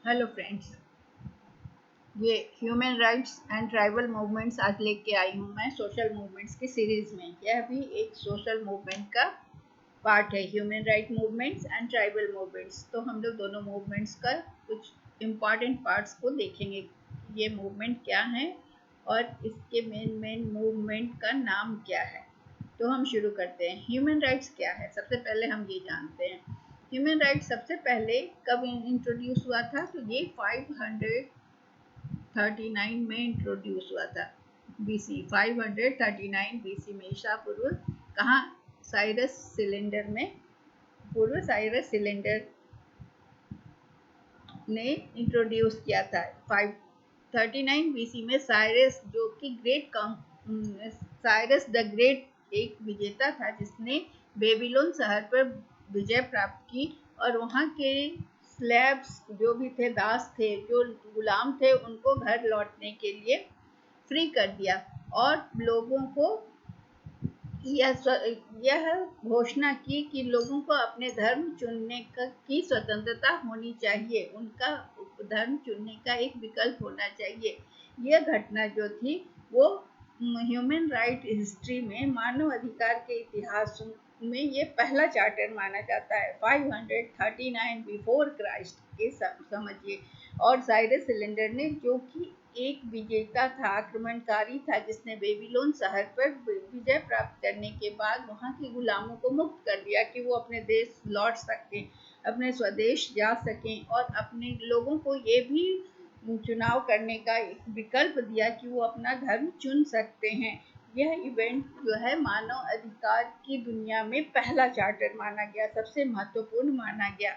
Hello friends. ये human rights and tribal movements आज लेके आई हूँ मैं सोशल मूवमेंट्स की सीरीज में। यह भी एक सोशल मूवमेंट का पार्ट है, human right movements and tribal movements. तो हम लोग दोनों मूवमेंट्स का कुछ इम्पॉर्टेंट पार्ट्स को देखेंगे। ये मूवमेंट क्या है और इसके मेन मेन मूवमेंट का नाम क्या है। तो हम शुरू करते हैं। ह्यूमन राइट्स क्या है, सबसे पहले हम ये जानते हैं। ह्यूमन राइट्स सबसे पहले कब इंट्रोड्यूस हुआ था, तो ये 539 में इंट्रोड्यूस हुआ था। बीसी 539 बीसी में, ईसा पूर्व। कहाँ? साइरस सिलेंडर में, पूर्व साइरस सिलेंडर ने इंट्रोड्यूस किया था। 539 बीसी में साइरस, जो कि साइरस द ग्रेट एक विजेता था, जिसने बेबीलोन शहर पर विजय प्राप्त की और वहाँ के स्लेव्स जो भी थे, दास थे, जो गुलाम थे, उनको घर लौटने के लिए फ्री कर दिया और लोगों को यह घोषणा की कि लोगों को अपने धर्म चुनने की स्वतंत्रता होनी चाहिए, उनका धर्म चुनने का एक विकल्प होना चाहिए। यह घटना जो थी वो ह्यूमन राइट हिस्ट्री में, मानव अधिकार के इतिहास में ये पहला चार्टर माना जाता है। 539 बिफोर क्राइस्ट ये समझिए। और साइरस सिलेंडर ने, जो कि एक विजेता था, आक्रमणकारी था, जिसने बेबीलोन शहर पर विजय प्राप्त करने के बाद वहां के गुलामों को मुक्त कर दिया कि वो अपने देश लौट सकें, अपने स्वदेश जा सकें और अपने लोगों को ये भी चुनाव करने का एक विकल्प दिया कि वो अपना धर्म चुन सकते हैं। यह इवेंट जो है मानव अधिकार की दुनिया में पहला चार्टर माना गया, सबसे महत्वपूर्ण माना गया।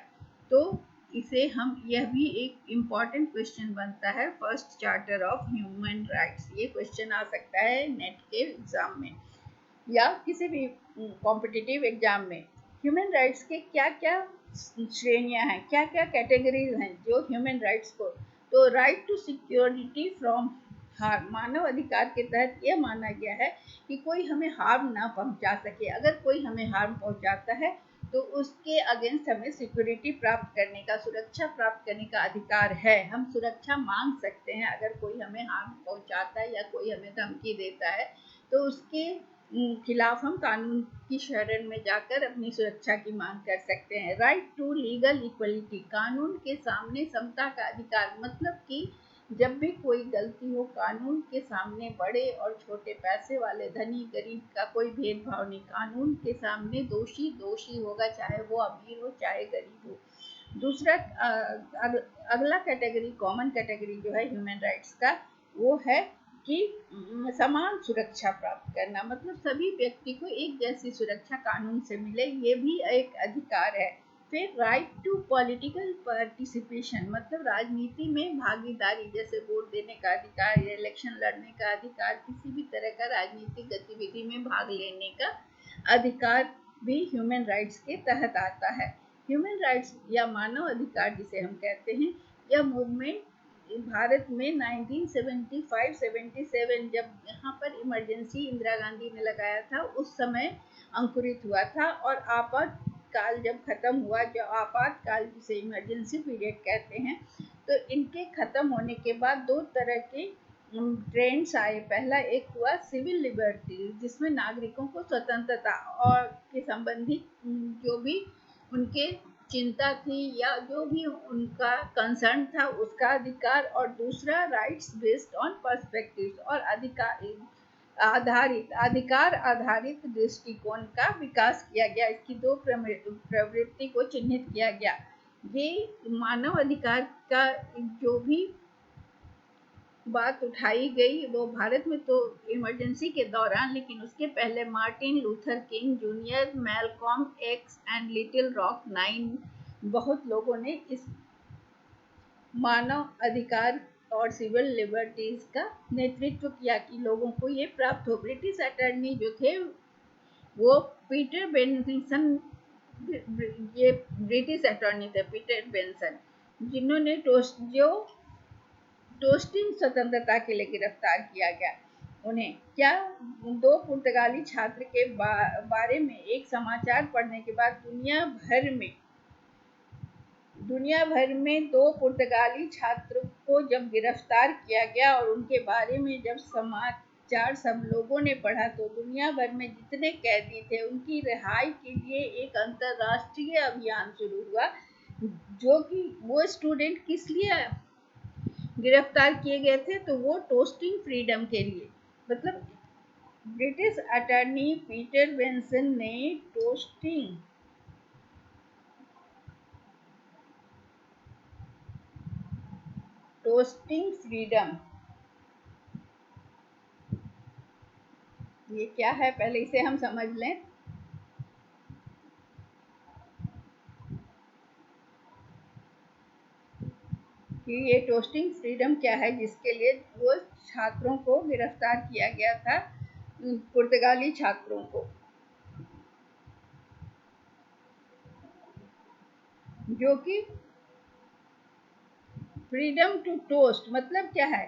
तो इसे हम, यह भी एक इम्पॉर्टेंट क्वेश्चन बनता है, first charter of human rights. ये क्वेश्चन आ सकता है नेट के एग्जाम में या किसी भी कॉम्पिटिटिव एग्जाम में। ह्यूमन राइट्स के क्या क्या श्रेणियां हैं, क्या क्या कैटेगरीज हैं जो ह्यूमन राइट्स को, तो right to security from harm, मानव अधिकार के तहत यह माना गया है कि कोई हमें हार्म ना पहुंचा सके। अगर कोई हमें हार्म पहुंचाता है तो उसके अगेंस्ट हमें सिक्योरिटी प्राप्त करने का, सुरक्षा प्राप्त करने का अधिकार है। हम सुरक्षा मांग सकते हैं। अगर कोई हमें हार्म पहुंचाता है या कोई हमें धमकी देता है तो उसके खिलाफ हम कानून की शरण में जाकर अपनी सुरक्षा की मांग कर सकते हैं। राइट टू लीगल इक्वलिटी, कानून के सामने समता का अधिकार, मतलब कि जब भी कोई गलती हो, कानून के सामने बड़े और छोटे, पैसे वाले, धनी गरीब का कोई भेदभाव नहीं। कानून के सामने दोषी दोषी होगा, चाहे वो अमीर हो चाहे गरीब हो। दूसरा अगला कैटेगरी, कॉमन कैटेगरी जो है ह्यूमन राइट्स का, वो है कि समान सुरक्षा प्राप्त करना, मतलब सभी व्यक्ति को एक जैसी सुरक्षा कानून से मिले, ये भी एक अधिकार है। फिर राइट टू पॉलिटिकल पार्टिसिपेशन, मतलब राजनीति में भागीदारी, जैसे वोट देने का अधिकार या इलेक्शन लड़ने का अधिकार, किसी भी तरह का राजनीतिक गतिविधि में भाग लेने का अधिकार भी ह्यूमन राइट्स के तहत आता है। ह्यूमन राइट्स या मानव अधिकार जिसे हम कहते हैं, यह मूवमेंट भारत में 1975-77, जब यहाँ पर इमरजेंसी इंदिरा गांधी ने लगाया था, उस समय अंकुरित हुआ था। और आपातकाल जब खत्म हुआ, जो आपातकाल जिसे इमरजेंसी पीरियड कहते हैं, तो इनके खत्म होने के बाद दो तरह के ट्रेंड्स आए। पहला एक हुआ सिविल लिबर्टी, जिसमें नागरिकों को स्वतंत्रता और के संबंधित जो भी उनके चिंता थी या जो भी उनका कंसर्न था, उसका अधिकार। और दूसरा राइट्स बेस्ड ऑन पर्सपेक्टिव, और अधिकार आधारित दृष्टिकोण का विकास किया गया। इसकी दो प्रवृत्ति को चिन्हित किया गया। ये मानव अधिकार का जो भी बात उठाई गई वो भारत में तो इमरजेंसी के दौरान, लेकिन उसके पहले Martin Luther king junior, Malcolm x and little rock 9, बहुत लोगों ने इस मानव अधिकार और सिविल लिबर्टीज का नेतृत्व किया कि लोगों को ये प्राप्त हो। ब्रिटिश अटर्नी जो थे वो पीटर बेंसन, ये ब्रिटिश अटर्नी थे पीटर बेंसन, जिन्होंने टोस्टिंग स्वतंत्रता के लिए गिरफ्तार किया गया। उन्हें क्या, दो पुर्तगाली छात्र के बारे में एक समाचार पढ़ने के बाद दुनिया भर में दुनिया भर में 2 पुर्तगाली छात्रों को जब गिरफ्तार किया गया और उनके बारे में जब समाचार सब लोगों ने पढ़ा, तो दुनिया भर में जितने कैदी थे उनकी रिहाई के लिए एक अंतर्राष्ट्रीय अभियान शुरू हुआ। जो कि वो स्टूडेंट किस लिए गिरफ्तार किए गए थे, तो वो टोस्टिंग फ्रीडम के लिए। मतलब ब्रिटिश अटॉर्नी पीटर बेंसन ने टोस्टिंग फ्रीडम, ये क्या है पहले इसे हम समझ लें। कि ये टोस्टिंग फ्रीडम क्या है, जिसके लिए वो छात्रों को गिरफ्तार किया गया था, पुर्तगाली छात्रों को। जो कि फ्रीडम टू टोस्ट मतलब क्या है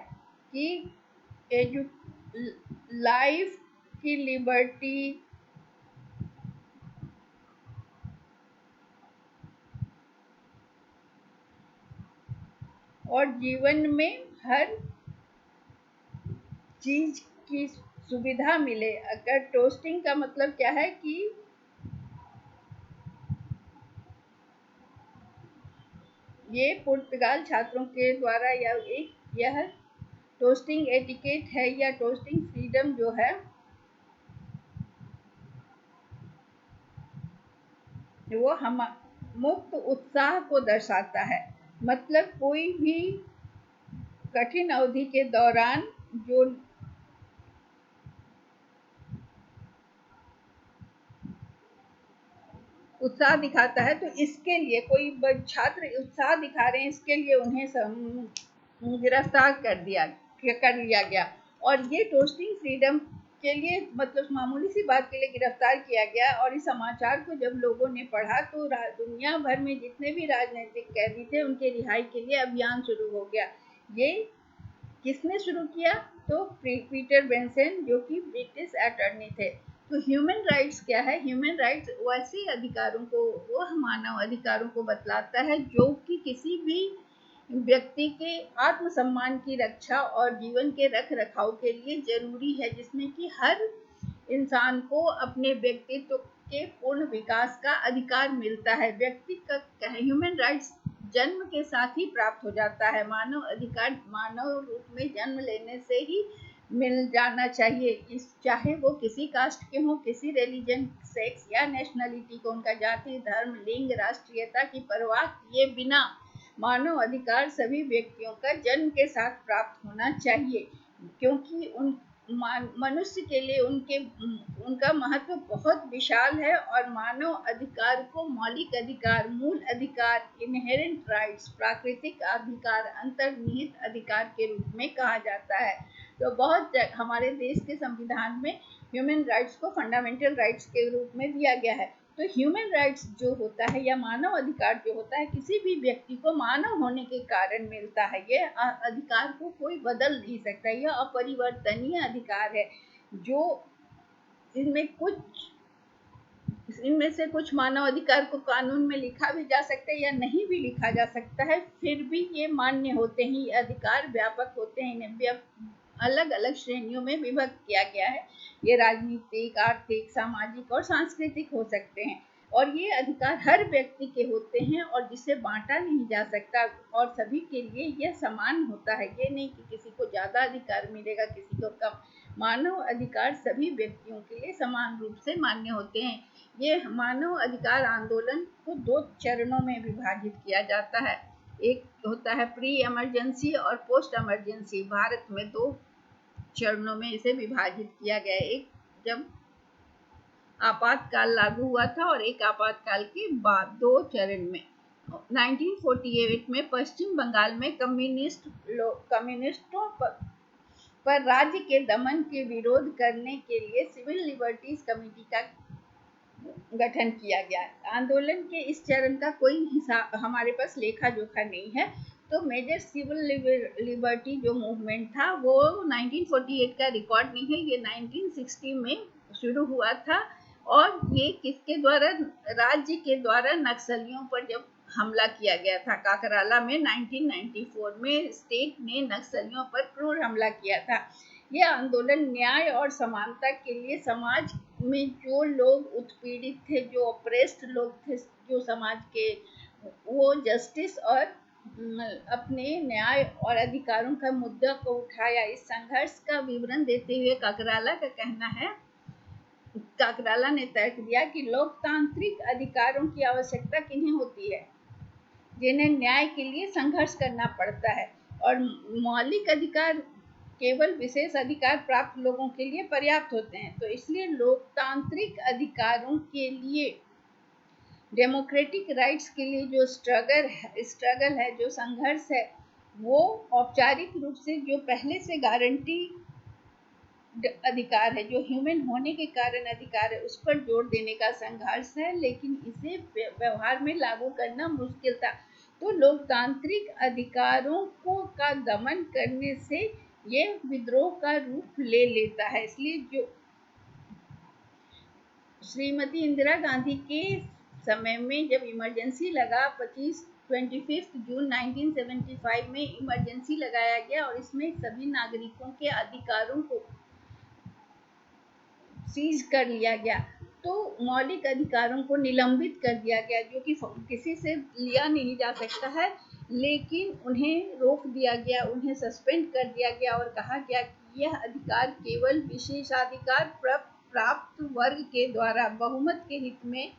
कि एजु लाइफ की लिबर्टी और जीवन में हर चीज की सुविधा मिले। अगर टोस्टिंग का मतलब क्या है कि ये पुर्तगाल छात्रों के द्वारा यह टोस्टिंग एटिकेट है या टोस्टिंग फ्रीडम जो है वो हम मुक्त उत्साह को दर्शाता है। मतलब कोई भी कठिन अवधि के दौरान जो उत्साह दिखाता है, तो इसके लिए कोई छात्र उत्साह दिखा रहे हैं, इसके लिए उन्हें गिरफ्तार कर लिया गया। और ये टोस्टिंग फ्रीडम के लिए मतलब मामूली सी बात के लिए गिरफ्तार किया गया। और इस समाचार को जब लोगों ने पढ़ा, तो दुनिया भर में जितने भी राजनीतिक कैदी थे उनके रिहाई के लिए अभियान शुरू हो गया। ये किसने शुरू किया, तो पीटर बेंसन, जो कि ब्रिटिश अटॉर्नी थे। तो ह्यूमन राइट्स क्या है? ह्यूमन राइट्स वैसे अधिकारों को, वो मानव अधिकारों को बतलाता है जो कि किसी भी व्यक्ति के आत्मसम्मान की रक्षा और जीवन के रख रखाव के लिए जरूरी है, जिसमें कि हर इंसान को अपने व्यक्तित्व के पूर्ण विकास का अधिकार मिलता है। व्यक्ति का ह्यूमन राइट्स जन्म के साथ ही प्राप्त हो जाता है। मानव अधिकार मानव रूप में जन्म लेने से ही मिल जाना चाहिए। इस चाहे वो किसी कास्ट के हों, किसी रिलीजन, सेक्स या नेशनलिटी को, उनका जाति, धर्म, लिंग, राष्ट्रीयता की परवाह किए बिना मानव अधिकार सभी व्यक्तियों का जन्म के साथ प्राप्त होना चाहिए। क्योंकि उन मनुष्य के लिए उनका महत्व बहुत विशाल है। और मानव अधिकार को मौलिक अधिकार, मूल अधिकार, इनहेरेंट राइट्स, प्राकृतिक अधिकार, अंतर्निहित अधिकार के रूप में कहा जाता है। तो बहुत हमारे देश के संविधान में ह्यूमन राइट्स को फंडामेंटल राइट्स के रूप में दिया गया है। तो ह्यूमन राइट्स जो होता है या मानव अधिकार जो होता है, किसी भी व्यक्ति को मानव होने के कारण मिलता है। ये अधिकार को कोई बदल नहीं सकता, यह अपरिवर्तनीय अधिकार है। जो इनमें से कुछ मानव अधिकार को कानून में लिखा भी जा सकता है या नहीं भी लिखा जा सकता है, फिर भी ये मान्य होते हैं। ये अधिकार व्यापक होते हैं, इन्हें अलग अलग श्रेणियों में विभक्त किया गया है। ये राजनीतिक, आर्थिक, सामाजिक और सांस्कृतिक हो सकते हैं। और ये अधिकार हर व्यक्ति के होते हैं और जिसे बांटा नहीं जा सकता, और सभी के लिए यह समान होता है। ये नहीं कि किसी को ज्यादा अधिकार मिलेगा, किसी को कम। मानव अधिकार सभी व्यक्तियों के लिए समान रूप से मान्य होते हैं। ये मानव अधिकार आंदोलन को 2 चरणों में विभाजित किया जाता है। एक होता है प्री इमरजेंसी और पोस्ट इमरजेंसी। भारत में 2 चरणों में इसे विभाजित किया गया है। एक जब आपातकाल लागू हुआ था और एक आपातकाल के बाद, 2 चरण में। 1948 में पश्चिम बंगाल में कम्युनिस्टों पर राज्य के दमन के विरोध करने के लिए सिविल लिबर्टीज कमेटी का गठन किया गया। आंदोलन के इस चरण का कोई हिसाब हमारे पास लेखा जोखा नहीं है। तो मेजर सिविल लिबर्टी जो मूवमेंट था वो 1948 का रिकॉर्ड नहीं है, ये 1960 में शुरू हुआ था। और ये किसके द्वारा? राज्य के द्वारा नक्सलियों पर जब हमला किया गया था। काकराला में 1994 में स्टेट ने नक्सलियों पर क्रूर हमला किया था। यह आंदोलन न्याय और समानता के लिए समाज में जो लोग उत्पीड़ित थे, जो ऑप्रेस्ड लोग थे, जो समाज के, वो जस्टिस और अपने न्याय और अधिकारों का मुद्दा को उठाया। इस संघर्ष का विवरण देते हुए काकराला का कहना है, काकराला ने तर्क दिया कि लोकतांत्रिक अधिकारों की आवश्यकता किन्हें होती है, जिन्हें न्याय के लिए संघर्ष करना पड़ता है, और मौलिक अधिकार केवल विशेष अधिकार प्राप्त लोगों के लिए पर्याप्त होते हैं। तो इसलिए लोकतांत्रिक अधिकारों के लिए, डेमोक्रेटिक राइट्स के लिए जो स्ट्रगल है, जो संघर्ष है, वो औपचारिक रूप से जो पहले से गारंटी अधिकार है, जो ह्यूमन होने के कारण अधिकार है, उस पर जोर देने का संघर्ष है, लेकिन इसे व्यवहार में लागू करना मुश्किल था। तो लोकतांत्रिक अधिकारों का दमन करने से ये विद्रोह का रूप ले लेता है। इसलिए जो श्रीमती इंदिरा गांधी के समय में जब इमरजेंसी लगा, 25 जून 1975 में इमरजेंसी लगाया गया और इसमें सभी नागरिकों के अधिकारों को सीज कर लिया गया। तो मौलिक अधिकारों को निलंबित कर दिया गया, जो कि किसी से लिया नहीं जा सकता है, लेकिन उन्हें रोक दिया गया, उन्हें सस्पेंड कर दिया गया और कहा गया कि यह अधिकार केवल विशेषाधिकार प्राप्त वर्ग के द्वारा बहुमत के हित में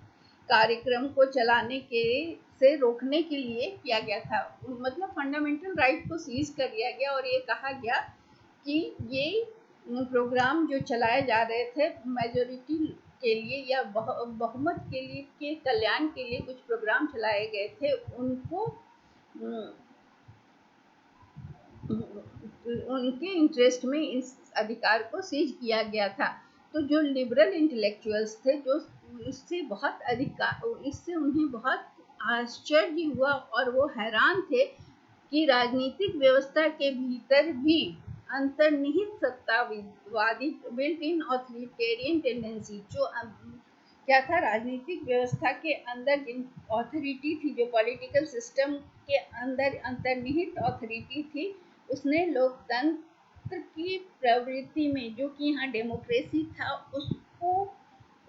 कार्यक्रम को चलाने के से रोकने के लिए किया गया था। मतलब फंडामेंटल राइट को सीज कर दिया गया और ये कहा गया कि ये प्रोग्राम जो चलाए जा रहे थे मेजोरिटी के लिए या बहुमत के लिए, के कल्याण के लिए कुछ प्रोग्राम चलाए गए थे, उनको उनके इंटरेस्ट में इस अधिकार को सीज किया गया था। तो जो लिबरल इंटेलेक्चुअल्स थे, जो इससे उन्हें बहुत आश्चर्य हुआ और वो हैरान थे कि राजनीतिक व्यवस्था के भीतर भी अंतर्निहित सत्तावादी बिल्ट इन ऑथोरिटेरियन टेंडेंसी, जो क्या था, राजनीतिक व्यवस्था के अंदर जिन ऑथोरिटी थी, जो पॉलिटिकल सिस्टम के अंदर अंतर्निहित ऑथोरिटी थी, उसने लोकतंत्र की प्रवृत्ति में, जो कि यहाँ डेमोक्रेसी था, उसको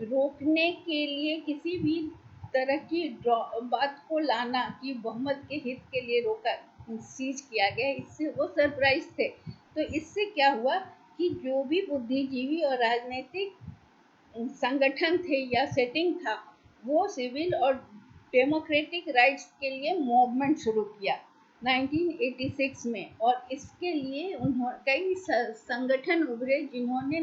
रोकने के लिए किसी भी तरह की बात को लाना कि बहुमत के हित के लिए रोका, सीज किया गया, इससे वो सरप्राइज थे। तो इससे क्या हुआ कि जो भी बुद्धिजीवी और राजनीतिक संगठन थे या सेटिंग था, वो सिविल और डेमोक्रेटिक राइट्स के लिए मूवमेंट शुरू किया 1986 में, और इसके लिए कई संगठन उभरे जिन्होंने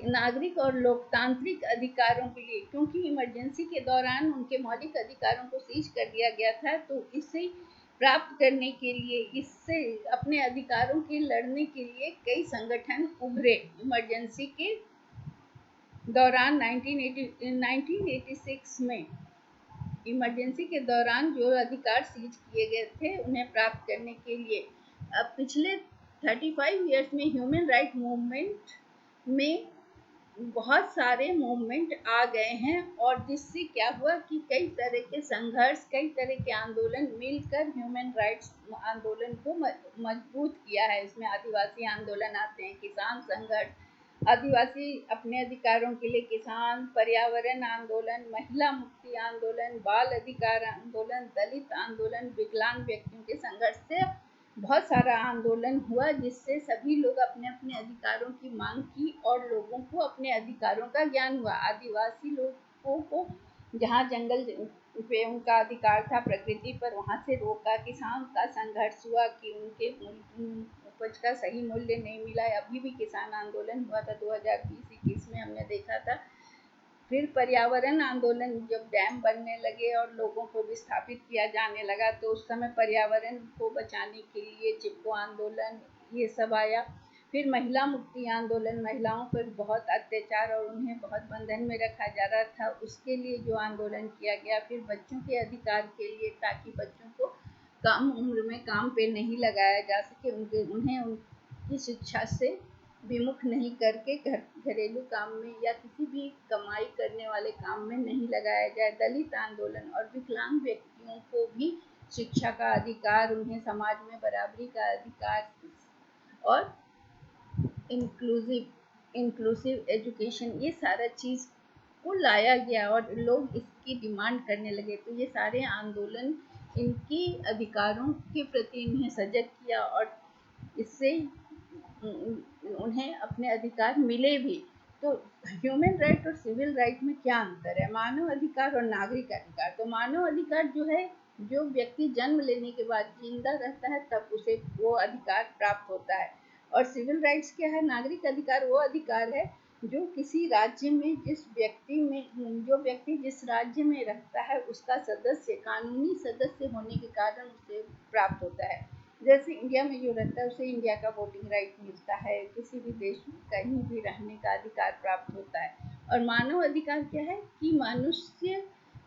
नागरिक और लोकतांत्रिक अधिकारों के लिए, क्योंकि इमरजेंसी के दौरान उनके मौलिक अधिकारों को सीज कर दिया गया था, तो इसे प्राप्त करने के लिए, इससे अपने अधिकारों के लड़ने के लिए कई संगठन उभरे। इमरजेंसी के दौरान 1986 में इमरजेंसी के दौरान जो अधिकार सीज किए गए थे, उन्हें प्राप्त करने के लिए अब पिछले 35 इयर्स में ह्यूमन राइट मूवमेंट में बहुत सारे मूवमेंट आ गए हैं, और जिससे क्या हुआ कि कई तरह के संघर्ष, कई तरह के आंदोलन मिलकर ह्यूमन राइट्स आंदोलन को मजबूत किया है। इसमें आदिवासी आंदोलन आते हैं, किसान संघर्ष, आदिवासी अपने अधिकारों के लिए किसान, पर्यावरण आंदोलन, महिला मुक्ति आंदोलन, बाल अधिकार आंदोलन, दलित आंदोलन, विकलांग व्यक्तियों के संघर्ष से बहुत सारा आंदोलन हुआ, जिससे सभी लोग अपने अपने अधिकारों की मांग की और लोगों को अपने अधिकारों का ज्ञान हुआ। आदिवासी लोगों को जहाँ जंगल पे उनका अधिकार था प्रकृति पर, वहाँ से रोका। किसान का संघर्ष हुआ कि उनके उपज का सही मूल्य नहीं मिला। अभी भी किसान आंदोलन हुआ था 2020-21 में, हमने देखा था। फिर पर्यावरण आंदोलन, जब डैम बनने लगे और लोगों को विस्थापित किया जाने लगा, तो उस समय पर्यावरण को बचाने के लिए चिपको आंदोलन, ये सब आया। फिर महिला मुक्ति आंदोलन, महिलाओं पर बहुत अत्याचार और उन्हें बहुत बंधन में रखा जा रहा था, उसके लिए जो आंदोलन किया गया। फिर बच्चों के अधिकार के लिए, ताकि बच्चों को कम उम्र में काम पे नहीं लगाया जा सके, उन्हें उनकी शिक्षा से विमुख नहीं करके घरेलू काम में या किसी भी कमाई करने वाले काम में नहीं लगाया जाए। दलित आंदोलन और विकलांग व्यक्तियों को भी शिक्षा का अधिकार, उन्हें समाज में बराबरी का अधिकार और इंक्लूसिव एजुकेशन, ये सारा चीज़ को लाया गया और लोग इसकी डिमांड करने लगे। तो ये सारे आंदोलन इनकी अधिकारों के प्रति इन्हें सजग किया और इससे उन्हें अपने अधिकार मिले भी। तो ह्यूमन राइट और सिविल राइट में क्या अंतर है? मानव अधिकार और नागरिक अधिकार। तो मानव अधिकार जो है, जो व्यक्ति जन्म लेने के बाद जिंदा रहता है तब उसे वो अधिकार प्राप्त होता है। और सिविल राइट्स क्या है? नागरिक अधिकार वो अधिकार है जो किसी राज्य में जो व्यक्ति जिस राज्य में रहता है उसका सदस्य, कानूनी सदस्य होने के कारण उसे प्राप्त होता है। जैसे इंडिया में जो रहता है उसे इंडिया का वोटिंग राइट मिलता है, किसी भी देश में कहीं भी रहने का अधिकार प्राप्त होता है। और मानव अधिकार क्या है कि मनुष्य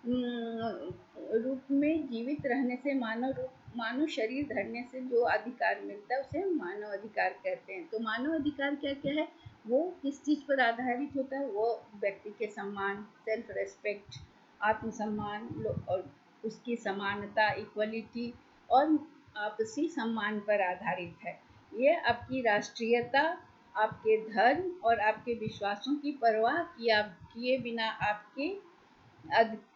रूप में जीवित रहने से, मानव शरीर धरने से जो अधिकार मिलता है उसे मानव अधिकार कहते हैं। तो मानव अधिकार क्या क्या है? वो किस चीज़ पर आधारित होता है? वो व्यक्ति के सम्मान, सेल्फ रेस्पेक्ट, आत्मसम्मान और उसकी समानता, इक्वलिटी और आपसी सम्मान पर आधारित है। ये आपकी राष्ट्रीयता, आपके धर्म और आपके विश्वासों की परवाह किए बिना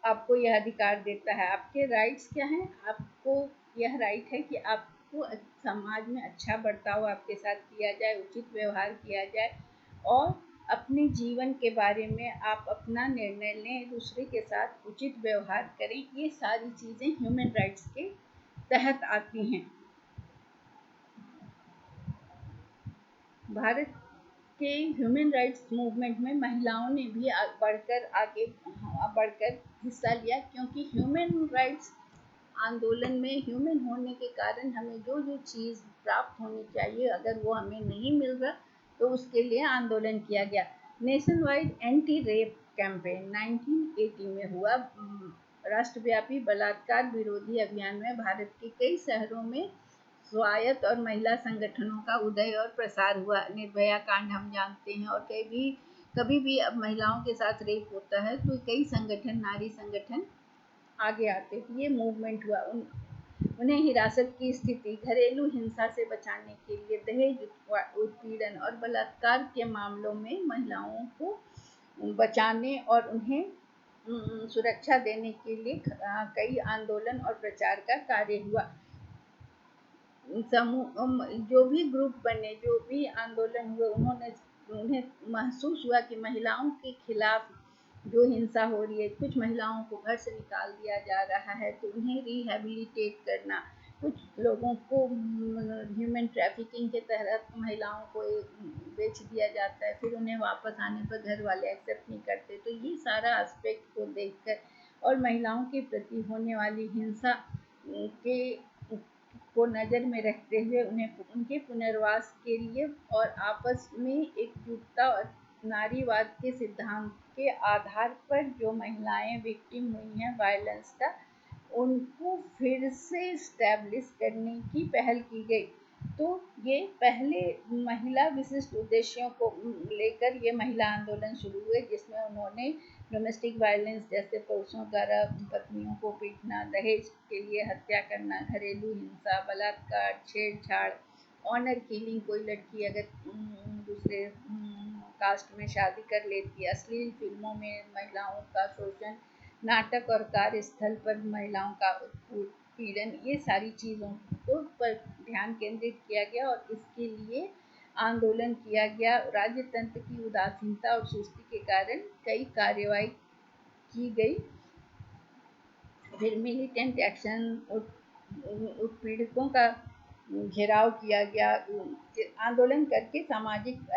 आपको यह अधिकार देता है। आपके राइट्स क्या हैं? आपको यह राइट है कि आपको समाज में अच्छा बर्ताव आपके साथ किया जाए, उचित व्यवहार किया जाए और अपने जीवन के बारे में आप अपना निर्णय लें, दूसरे के साथ उचित व्यवहार करें। ये सारी चीज़ें ह्यूमन राइट्स के तहत आती हैं। भारत के ह्यूमन राइट्स मूवमेंट में महिलाओं ने भी बढ़कर हिस्सा लिया, क्योंकि ह्यूमन राइट्स आंदोलन में ह्यूमन होने के कारण हमें जो जो चीज़ प्राप्त होनी चाहिए, अगर वो हमें नहीं मिल रहा तो उसके लिए आंदोलन किया गया। Nation wide anti rape campaign 1980 में हुआ। राष्ट्रव्यापी बलात्कार विरोधी अभियान में भारत के कई शहरों में स्वायत्त और महिला संगठनों का उदय और प्रसार हुआ। निर्भया कांड हम जानते हैं, और कभी भी अब महिलाओं के साथ रेप होता है तो कई संगठन, नारी संगठन आगे आते थे। ये मूवमेंट हुआ। उन्हें हिरासत की स्थिति, घरेलू हिंसा से बचाने के लिए, दहेज उत्पीड़न और बलात्कार के मामलों में महिलाओं को बचाने और उन्हें सुरक्षा देने के लिए कई आंदोलन और प्रचार का कार्य हुआ। जो भी ग्रुप बने, जो भी आंदोलन हुए, उन्हें महसूस हुआ कि महिलाओं के खिलाफ जो हिंसा हो रही है, कुछ महिलाओं को घर से निकाल दिया जा रहा है, तो उन्हें रिहेबिलिटेट करना, कुछ लोगों को ह्यूमन ट्रैफिकिंग के तहत महिलाओं को बेच दिया जाता है, फिर उन्हें वापस आने पर घर वाले एक्सेप्ट नहीं करते। तो ये सारा एस्पेक्ट को देखकर और महिलाओं के प्रति होने वाली हिंसा के को नज़र में रखते हुए उन्हें उनके पुनर्वास के लिए और आपस में एकजुटता और नारीवाद के सिद्धांत के आधार पर जो महिलाएं विक्टिम हुई हैं वायलेंस का, उनको फिर से स्टैब्लिश करने की पहल की गई। तो ये पहले महिला विशिष्ट उद्देश्यों को लेकर ये महिला आंदोलन शुरू हुए, जिसमें उन्होंने डोमेस्टिक वायलेंस जैसे पुरुषों द्वारा पत्नियों को पीटना, दहेज के लिए हत्या करना, घरेलू हिंसा, बलात्कार, छेड़छाड़, ऑनर किलिंग, कोई लड़की अगर दूसरे कास्ट में शादी कर लेती है, अश्लील फिल्मों में महिलाओं का शोषण, नाटक और कार्यस्थल पर महिलाओं का उत्पीड़न, ये सारी चीज़ों को पर ध्यान केंद्रित किया गया और इसके लिए आंदोलन किया गया। राज्य तंत्र की उदासीनता और सुस्ती के कारण कई कार्रवाई की गई। फिर मिलिटेंट एक्शन, उत्पीड़कों का घेराव किया गया, आंदोलन करके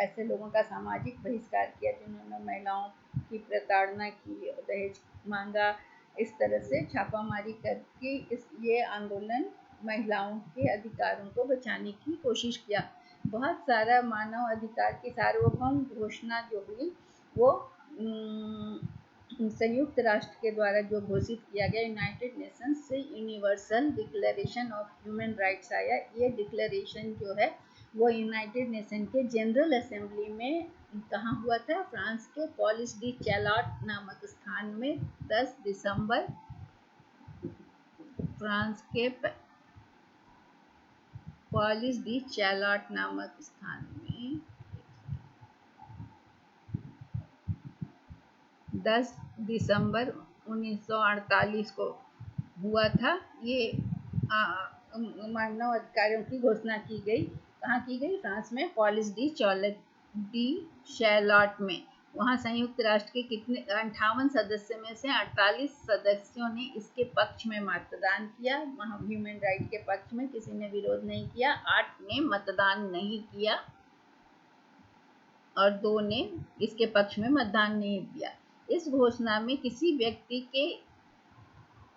ऐसे लोगों का सामाजिक बहिष्कार किया जिन्होंने महिलाओं की प्रताड़ना की, दहेज मांगा। इस तरह से छापामारी करके ये आंदोलन महिलाओं के अधिकारों को बचाने की कोशिश किया। बहुत सारा मानव अधिकार की सार्वभौम घोषणा जो हुई वो संयुक्त राष्ट्र के द्वारा जो घोषित किया गया, यूनाइटेड नेशंस से universal declaration of human rights आया। ये डिक्लेरेशन जो है वो यूनाइटेड नेशन के जनरल असेंबली में कहाँ हुआ था? फ्रांस के पॉलिस डी चैलॉट नामक स्थान में 10 दिसंबर फ्रांस के पॉलिस डी चैलॉट नामक स्थान में 10 दिसंबर 1948 को हुआ था। ये मानव अधिकारों की घोषणा की गई। कहाँ की गई? फ्रांस में पॉलिस डी शैलॉट में। वहाँ संयुक्त राष्ट्र के कितने 58 सदस्य में से 48 सदस्यों ने इसके पक्ष में मतदान किया। वहाँ ह्यूमन राइट के पक्ष में किसी ने विरोध नहीं किया। 8 ने मतदान नहीं किया और 2 ने इसके पक्ष में मतदान नहीं किया। इस घोषणा में किसी व्यक्ति के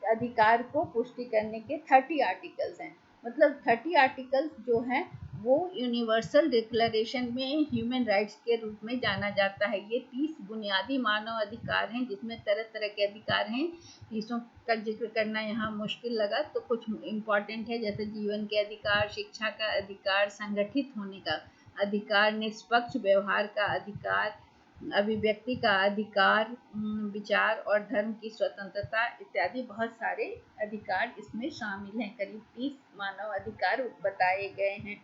अधिकार को पुष्टि करने के 30 आर्टिकल्स हैं। मतलब 30 आर्टिकल्स जो हैं वो यूनिवर्सल डिक्लेरेशन में ह्यूमन राइट्स के रूप में जाना जाता है। ये 30 बुनियादी मानव अधिकार हैं जिसमें तरह तरह के अधिकार हैं। 30 का जिक्र करना यहाँ मुश्किल लगा तो कुछ इम्पोर्टेंट है, जैसे जीवन के अधिकार, शिक्षा का अधिकार, संगठित होने का अधिकार, निष्पक्ष व्यवहार का अधिकार, अभिव्यक्ति का अधिकार, विचार और धर्म की स्वतंत्रता इत्यादि बहुत सारे अधिकार इसमें शामिल हैं। करीब 30 मानव अधिकार बताए गए हैं।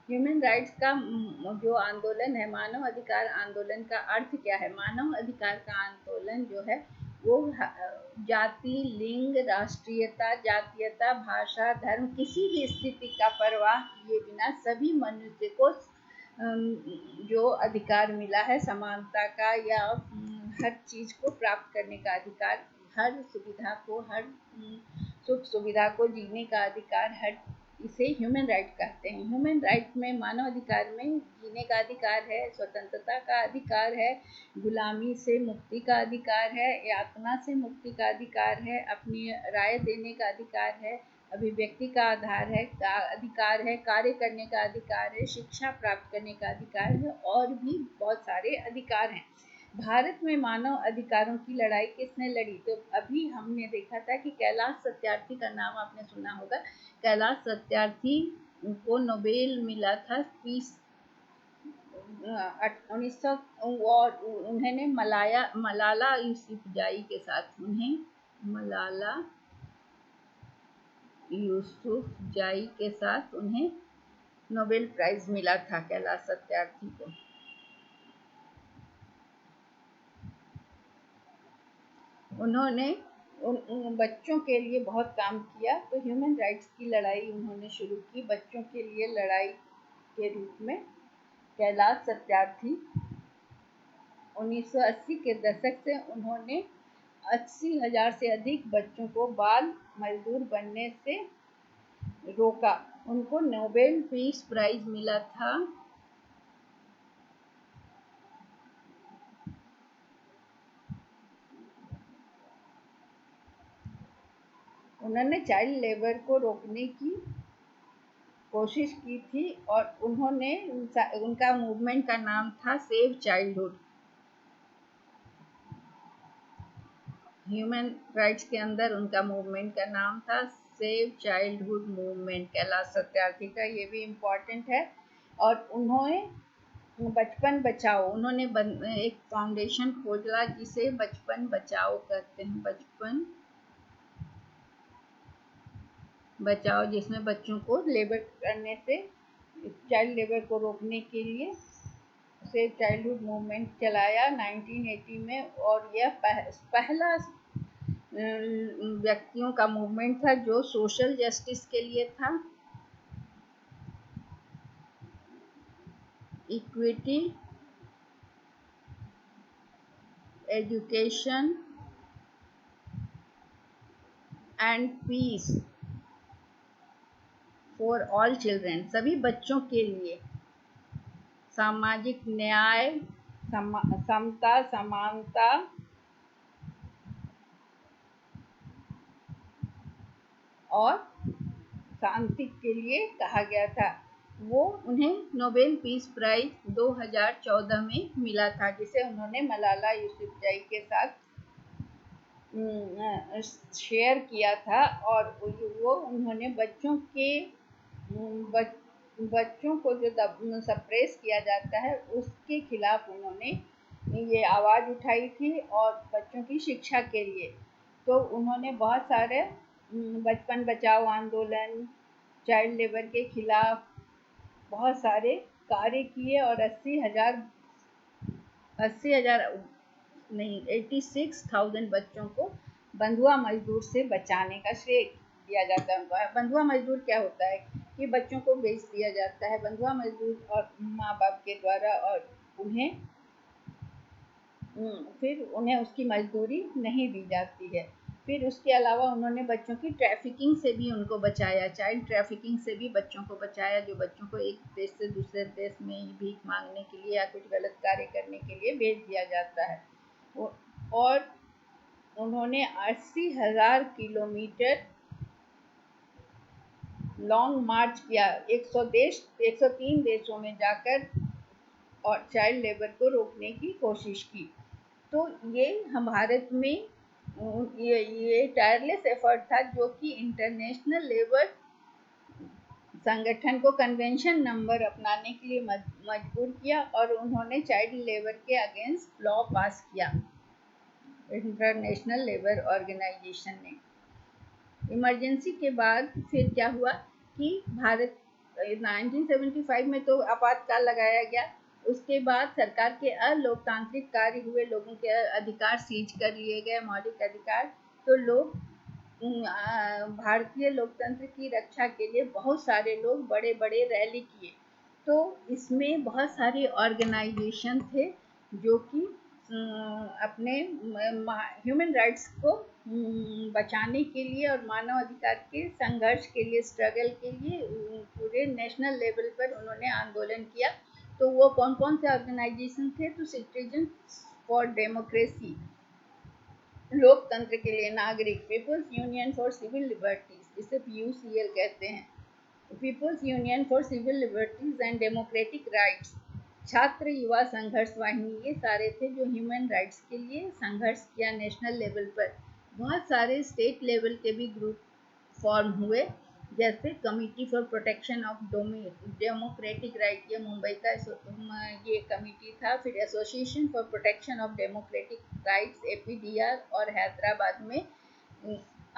ह्यूमन राइट्स का जो आंदोलन है, मानव अधिकार आंदोलन का अर्थ क्या है? मानव अधिकार का आंदोलन जो है वो जाति, लिंग, राष्ट्रीयता, जातीयता, भाषा, धर्म, किसी भी स्थिति का परवाह किए बिना सभी मनुष्य को जो अधिकार मिला है समानता का या हर चीज को प्राप्त करने का अधिकार, हर सुविधा को, हर सुख सुविधा को जीने का अधिकार, हर इसे ह्यूमन राइट कहते हैं। ह्यूमन राइट में मानव अधिकार में जीने का अधिकार है, स्वतंत्रता का अधिकार है, गुलामी से मुक्ति का अधिकार है, यातना से मुक्ति का अधिकार है, अपनी राय देने का अधिकार है, अभिव्यक्ति का अधिकार है, कार्य करने का अधिकार है, शिक्षा प्राप्त करने का अधिकार है और भी बहुत सारे अधिकार हैं। भारत में मानव अधिकारों की लड़ाई किसने लड़ी? तो अभी हमने देखा था कि कैलाश सत्यार्थी का नाम आपने सुना होगा। कैलाश सत्यार्थी को नोबेल मिला था पीस 1900 और उन्होंने मलाला यूसुफजाई के साथ उन्हें नोबेल प्राइज मिला था कैलाश सत्यार्थी को। उन्होंने उन बच्चों के लिए बहुत काम किया, तो ह्यूमन राइट्स की लड़ाई उन्होंने शुरू की बच्चों के लिए लड़ाई के रूप में। कैलाश सत्यार्थी 1980 के दशक से उन्होंने 80,000 से अधिक बच्चों को बाल मजदूर बनने से रोका। उनको नोबेल पीस प्राइज मिला था उन्होंने चाइल्ड लेबर को रोकने की कोशिश की थी और उनका मूवमेंट का नाम था सेव चाइल्डहुड। ह्यूमन राइट्स के अंदर उनका मूवमेंट का नाम था save childhood movement. Kailash Satyarthi का ये भी इम्पोर्टेंट है। और उन्होंने बचपन बचाओ, उन्होंने एक फाउंडेशन खोला जिसे बचपन बचाओ कहते हैं। बचपन बचाओ, जिसमें बच्चों को लेबर करने से, चाइल्ड लेबर को रोकने के लिए सेव चाइल्डहुड मूवमेंट चलाया 1980 में। और यह पहला व्यक्तियों का मूवमेंट था जो सोशल जस्टिस के लिए था, equity, education and peace for all children, सभी बच्चों के लिए सामाजिक न्याय, समता, समानता और शांति के लिए कहा गया था। वो उन्हें नोबेल पीस प्राइज 2014 में मिला था, जिसे उन्होंने मलाला यूसुफजाई के साथ शेयर किया था। और वो उन्होंने बच्चों के बच्चों को जो सप्रेस किया जाता है उसके खिलाफ उन्होंने ये आवाज़ उठाई थी, और बच्चों की शिक्षा के लिए तो उन्होंने बहुत सारे बचपन बचाओ आंदोलन, चाइल्ड लेबर के खिलाफ बहुत सारे कार्य किए, और 80,000 नहीं 86,000 बच्चों को बंधुआ मजदूर से बचाने का श्रेय दिया जाता है उनको। बंधुआ मजदूर क्या होता है कि बच्चों को बेच दिया जाता है बंधुआ मजदूर और माँ बाप के द्वारा, और उन्हें फिर उन्हें उसकी मजदूरी नहीं दी जाती है। फिर उसके अलावा उन्होंने बच्चों की ट्रैफिकिंग से भी उनको बचाया, चाइल्ड ट्रैफिकिंग से भी बच्चों को बचाया, जो बच्चों को एक देश से दूसरे देश में भीख मांगने के लिए या कुछ गलत कार्य करने के लिए भेज दिया जाता है। और उन्होंने 80,000 किलोमीटर लॉन्ग मार्च किया, 103 देशों में जाकर, और चाइल्ड लेबर को रोकने की कोशिश की। तो ये हम भारत में ये टायरलेस एफर्ट था, जो कि इंटरनेशनल लेबर संगठन को कन्वेंशन नंबर अपनाने के लिए मजबूर किया, और उन्होंने चाइल्ड लेबर के अगेंस्ट लॉ पास किया इंटरनेशनल लेबर ऑर्गेनाइजेशन ने। इमरजेंसी के बाद फिर क्या हुआ कि भारत 1975 में तो आपातकाल लगाया गया। उसके बाद सरकार के अलोकतांत्रिक कार्य हुए, लोगों के अधिकार सीज कर लिए गए, मौलिक अधिकार। तो लोग भारतीय लोकतंत्र की रक्षा के लिए बहुत सारे लोग बड़े बड़े रैली किए। तो इसमें बहुत सारे ऑर्गेनाइजेशन थे जो कि अपने ह्यूमन राइट्स को बचाने के लिए और मानव अधिकार के संघर्ष के लिए, स्ट्रगल के लिए पूरे नेशनल लेवल पर उन्होंने आंदोलन किया। तो वो कौन कौन से ऑर्गेनाइजेशन थे? तो सिटीजन फॉर डेमोक्रेसी, लोकतंत्र के लिए नागरिक, people's union for civil liberties, जिसे PUCL कहते हैं, people's union for civil liberties and democratic rights, Chhatra Yuva संघर्ष वाहिनी, ये सारे थे जो ह्यूमन राइट्स के लिए संघर्ष किया नेशनल लेवल पर। बहुत सारे स्टेट लेवल के भी ग्रुप फॉर्म हुए, जैसे committee for protection of democratic right, ये मुंबई का ये कमिटी था। फिर association for protection of democratic rights APDR, और हैदराबाद में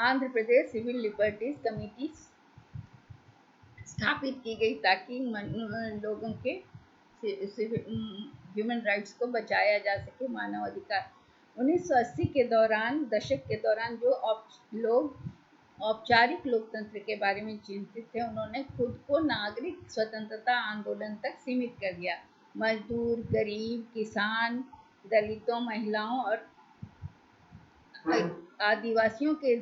Andhra Pradesh civil liberties committee स्थापित की गई, ताकि लोगों के ह्यूमन राइट्स को बचाया जा सके, मानव अधिकार। 1980 के दशक के दौरान जो लोग औपचारिक लोकतंत्र के बारे में चिंतित थे, उन्होंने खुद को नागरिक स्वतंत्रता आंदोलन तक सीमित कर दिया। मजदूर, गरीब, किसान, दलितों, महिलाओं और आदिवासियों के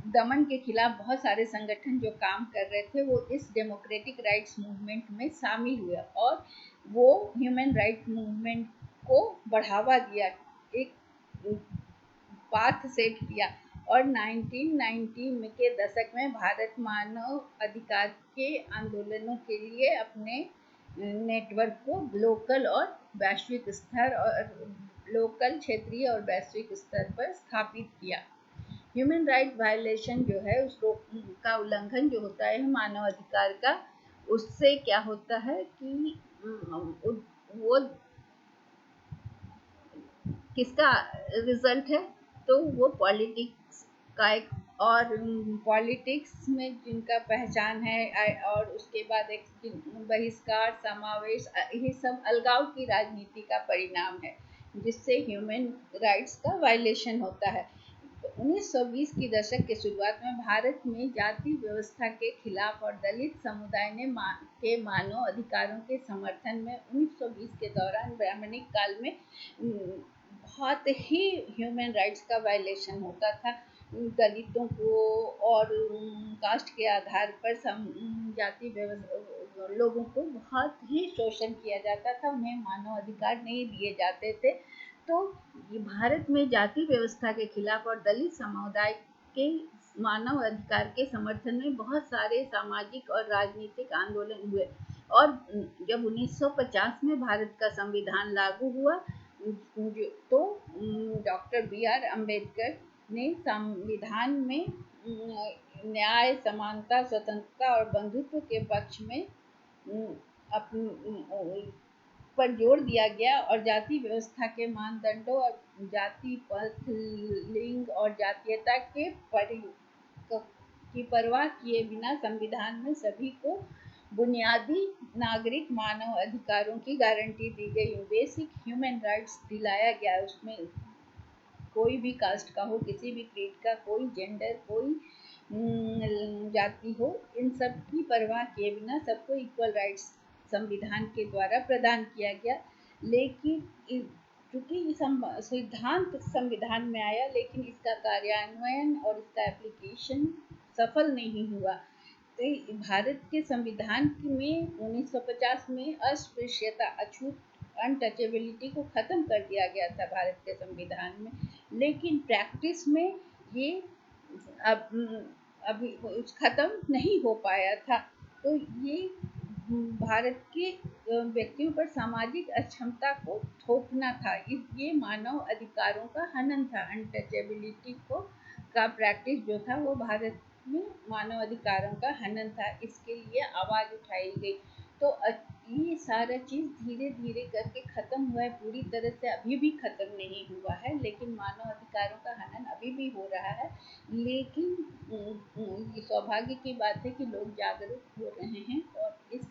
दमन के खिलाफ बहुत सारे संगठन जो काम कर रहे थे, वो इस डेमोक्रेटिक राइट्स मूवमेंट में शामिल हुए, और वो ह्यूमन राइट मूवमेंट को बढ़ावा दिया, एक पाथ सेट किया। और 1990 के दशक में भारत मानव अधिकार के आंदोलनों के लिए अपने नेटवर्क को लोकल और वैश्विक स्तर और लोकल, क्षेत्रीय और वैश्विक स्तर पर स्थापित किया। ह्यूमन राइट वायलेशन जो है, उसको का उल्लंघन जो होता है मानव अधिकार का, उससे क्या होता है कि वो किसका रिजल्ट है? तो वो पॉलिटिक्स का एक, और पॉलिटिक्स में जिनका पहचान है, और उसके बाद एक बहिष्कार, समावेश, ये सब अलगाव की राजनीति का परिणाम है, जिससे ह्यूमन राइट्स का वायलेशन होता है। 1920 की दशक के शुरुआत में भारत में जाति व्यवस्था के खिलाफ और दलित समुदाय ने के मानव अधिकारों के समर्थन में 1920 के दौरान ब्राह्मणिक काल में बहुत ही ह्यूमन राइट्स का वायलेशन होता था। दलितों को और कास्ट के आधार पर जाति लोगों को बहुत ही शोषण किया जाता था, उन्हें मानव अधिकार नहीं दिए जाते थे। तो भारत में जाति व्यवस्था के खिलाफ और दलित समुदाय के मानव अधिकार के समर्थन में बहुत सारे सामाजिक और राजनीतिक आंदोलन हुए। और जब 1950 में भारत का संविधान लागू हुआ, तो डॉक्टर BR अम्बेडकर ने संविधान में न्याय, समानता, स्वतंत्रता और बंधुत्व के पक्ष में अपन पर जोर दिया गया और जाति व्यवस्था के मानदंडों और जाति पथ लिंग और जातीयता के की परवाह किए बिना संविधान में सभी को बुनियादी नागरिक मानव अधिकारों की गारंटी दी गई। बेसिक ह्यूमन राइट्स दिलाया गया। उसमें कोई भी कास्ट का हो, किसी भी क्रीड का, कोई जेंडर, कोई जाति हो, इन सब की परवाह किए बिना सबको इक्वल राइट्स संविधान के द्वारा प्रदान किया गया। लेकिन चूंकि सिद्धांत संविधान में आया, लेकिन इसका कार्यान्वयन और इसका एप्लीकेशन सफल नहीं हुआ। तो भारत के संविधान में 1950 में अस्पृश्यता, अछूत, अनटचेबिलिटी को खत्म कर दिया गया था भारत के संविधान में, लेकिन प्रैक्टिस में ये अब अभी खत्म नहीं हो पाया था। तो ये भारत के व्यक्तियों पर सामाजिक अक्षमता को थोपना था। ये मानव अधिकारों का हनन था। अनटचेबिलिटी को का प्रैक्टिस जो था वो भारत में मानव अधिकारों का हनन था। इसके लिए आवाज उठाई गई। तो ये सारा चीज धीरे धीरे करके खत्म हुआ है, पूरी तरह से अभी भी खत्म नहीं हुआ है, लेकिन मानव अधिकारों का हनन अभी भी हो रहा है। लेकिन ये सौभाग्य की बात है कि लोग जागरूक हो रहे हैं और इस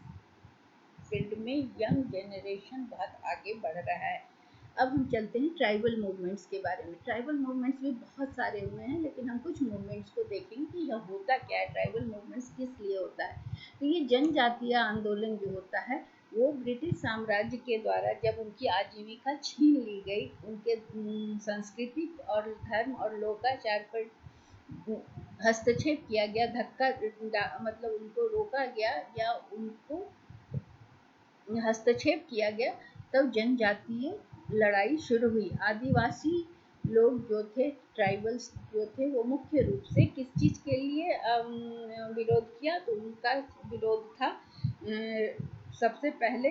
फील्ड में यंग जनरेशन बहुत आगे बढ़ रहा है। अब हम चलते हैं ट्राइबल मूवमेंट्स के बारे में। ट्राइबल मूवमेंट्स भी बहुत सारे हुए हैं, लेकिन हम कुछ मूवमेंट्स को देखेंगे कि यह होता क्या है, ट्राइबल मूवमेंट्स किस लिए होता है। तो ये जनजातीय आंदोलन जो होता है वो ब्रिटिश साम्राज्य के द्वारा जब उनकी आजीविका छीन ली गई, उनके संस्कृति और धर्म और लोकाचार पर हस्तक्षेप किया गया, मतलब उनको रोका गया या उनको हस्तक्षेप किया गया, तब जनजातीय लड़ाई शुरू हुई। आदिवासी लोग जो थे, ट्राइबल्स जो थे, वो मुख्य रूप से किस चीज के लिए विरोध किया, तो उनका विरोध था सबसे पहले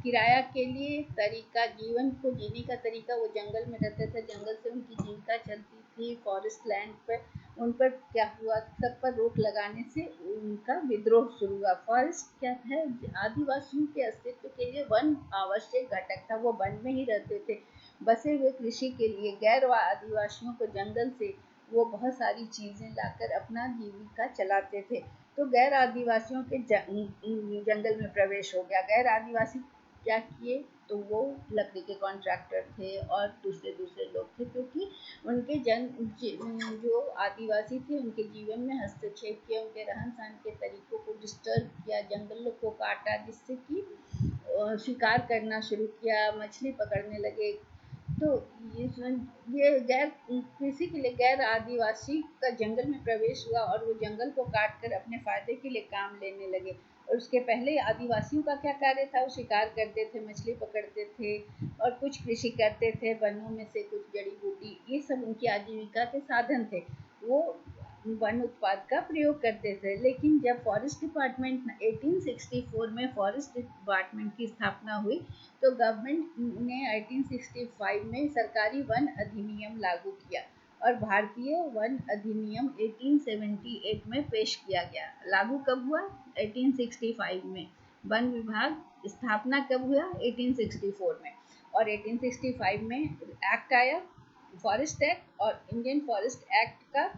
किराया के लिए तरीका, जीवन को जीने का तरीका, वो जंगल में रहते थे, जंगल से उनकी जीविका चलती थी। फॉरेस्ट लैंड पर उन पर क्या हुआ, सब पर रोक लगाने से उनका विद्रोह शुरू हुआ। फॉरेस्ट क्या है, आदिवासियों के अस्तित्व के लिए वन आवश्यक घटक था। वो वन में ही रहते थे, बसे हुए कृषि के लिए। गैर आदिवासियों को जंगल से वो बहुत सारी चीजें लाकर अपना जीविका चलाते थे। तो गैर आदिवासियों के जंगल में प्रवेश हो गया। गैर आदिवासी क्या किए, तो वो लकड़ी के कॉन्ट्रैक्टर थे और दूसरे दूसरे लोग थे, क्योंकि उनके जो आदिवासी थे उनके जीवन में हस्तक्षेप किया, उनके रहन सहन के तरीकों को डिस्टर्ब किया, जंगलों को काटा, जिससे कि शिकार करना शुरू किया, मछली पकड़ने लगे। तो ये गैर कृषि के लिए गैर आदिवासी का जंगल में प्रवेश हुआ और वो जंगल को काट कर अपने फायदे के लिए काम लेने लगे। और उसके पहले आदिवासियों का क्या कार्य था, वो शिकार करते थे, मछली पकड़ते थे और कुछ कृषि करते थे, वनों में से कुछ जड़ी बूटी, ये सब उनकी आजीविका के साधन थे। वो वन उत्पाद का प्रयोग करते थे। लेकिन जब फॉरेस्ट डिपार्टमेंट 1864 में फॉरेस्ट डिपार्टमेंट की स्थापना हुई, तो गवर्नमेंट ने 1865 में सरकारी वन अधिनियम लागू किया और भारतीय वन अधिनियम 1878 में पेश किया गया। लागू कब हुआ, 1865 में। वन विभाग स्थापना कब हुआ, 1864 में। और 1865 में एक्ट आया, फॉरेस्ट एक्ट, और इंडियन फॉरेस्ट एक्ट का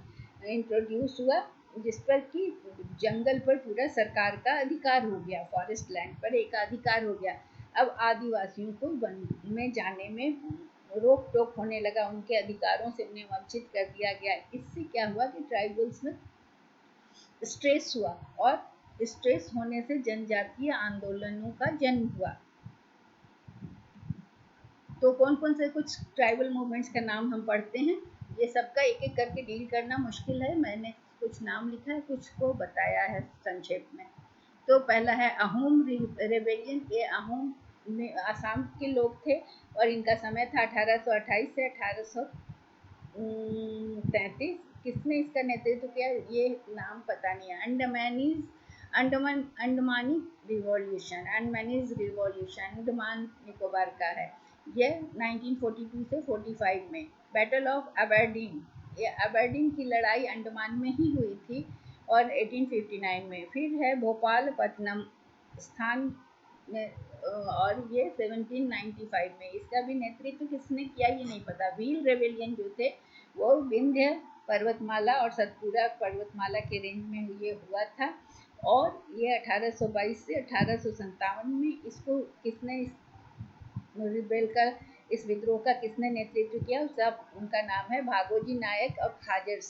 इंट्रोड्यूस हुआ, जिस पर कि जंगल पर पूरा सरकार का अधिकार हो गया, फॉरेस्ट लैंड पर एक अधिकार हो गया। अब आदिवासियों को वन में जाने में रोक टोक होने लगा, उनके अधिकारों से उन्हें वंचित कर दिया गया। इससे क्या हुआ कि ट्राइबल्स में स्ट्रेस हुआ और स्ट्रेस होने से जनजातीय आंदोलनों का जन्म हुआ। तो कौन कौन से कुछ ट्राइबल मूवमेंट्स का नाम हम पढ़ते हैं, ये सबका एक एक करके डील करना मुश्किल है, मैंने कुछ नाम लिखा है, कुछ को बताया है संक्षेप में। तो पहला है अहोम रेबेलियन। ये अहोम में आसाम के लोग थे और इनका समय था 1828 से 1833। किसने इसका नेतृत्व किया, ये नाम पता नहीं है। अंडमानी रिवॉल्यूशन, अंडमानीज रिवॉल्यूशन, अंडमान निकोबार का है। ये 1942 से 45 में। बैटल ऑफ अबरडीन, ये अबरडीन की लड़ाई अंडमान में ही हुई थी और 1859 में। फिर है भोपालपट्टनम स्थान में और ये 1795 में। इसका भी नेतृत्व किसने किया ये नहीं पता। भील रेबेलियन जो थे वो विंध्य पर्वतमाला और सतपुरा पर्वतमाला के रेंज में ये हुआ था, और ये 1822 से 1857 में इसको किसने रिबेल का इस विद्रोह का किसने नेतृत्व किया, उनका नाम है भागोजी नायक और खजर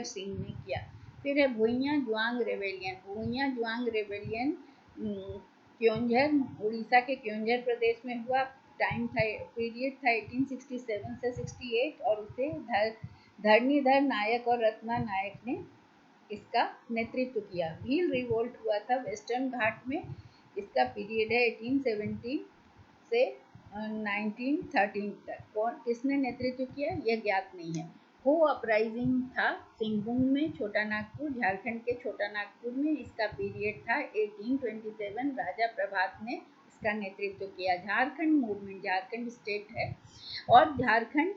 सिंह ने किया। फिर है भुइयां जुआंग रेबेलियन। भुइयां जुआंग रेबेलियन क्योंझर, उड़ीसा के क्योंझर प्रदेश में हुआ। टाइम था, पीरियड था 1867 से 68, और उसे धरणीधर नायक और रत्ना नायक ने इसका नेतृत्व किया। भील रिवोल्ट हुआ था वेस्टर्न घाट में। इसका पीरियड है 1870 से 1913 तक। कौन किसने नेतृत्व किया यह ज्ञात नहीं है। हो अपराइजिंग था सिंहभूम में, छोटा नागपुर, झारखंड के छोटा नागपुर में। इसका पीरियड था 1827। राजा प्रभात ने इसका नेतृत्व किया। झारखंड मूवमेंट, झारखंड स्टेट है और झारखंड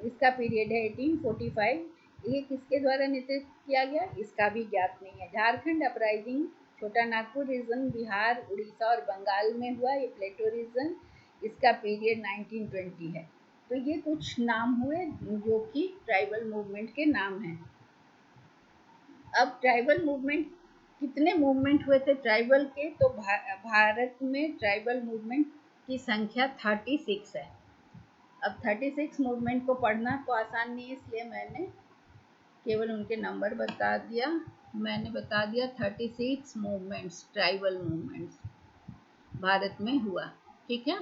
इसका पीरियड है 1845। ये किसके द्वारा नेतृत्व किया गया इसका भी ज्ञात नहीं है। झारखंड अपराइजिंग छोटा नागपुर रीजन, बिहार, उड़ीसा और बंगाल में हुआ। ये प्लेटो रीजन, इसका पीरियड 1920 है। तो ये कुछ नाम हुए जो कि ट्राइबल मूवमेंट के नाम हैं। अब ट्राइबल मूवमेंट, कितने मूवमेंट हुए थे ट्राइबल के, तो भारत में ट्राइबल मूवमेंट की संख्या 36 है। अब 36 मूवमेंट को पढ़ना तो आसान नहीं है, इसलिए मैंने केवल उनके नंबर बता दिया। मैंने बता दिया 36 मूवमेंट्स, ट्राइबल मूवमेंट्स भारत में हुआ। ठीक है,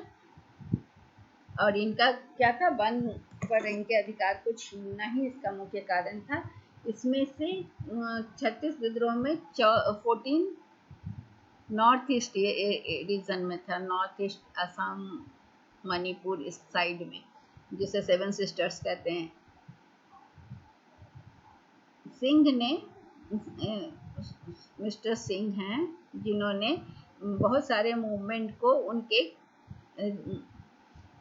और इनका क्या था, वन पर इनके अधिकार को छीनना ही इसका मुख्य कारण था। इसमें से 36 विद्रोह में 14 नॉर्थ ईस्ट रीजन में था, नॉर्थ ईस्ट असम, मणिपुर, इस साइड में, जिसे 7 सिस्टर्स कहते हैं। सिंह ने, मिस्टर सिंह हैं जिन्होंने बहुत सारे मूवमेंट को उनके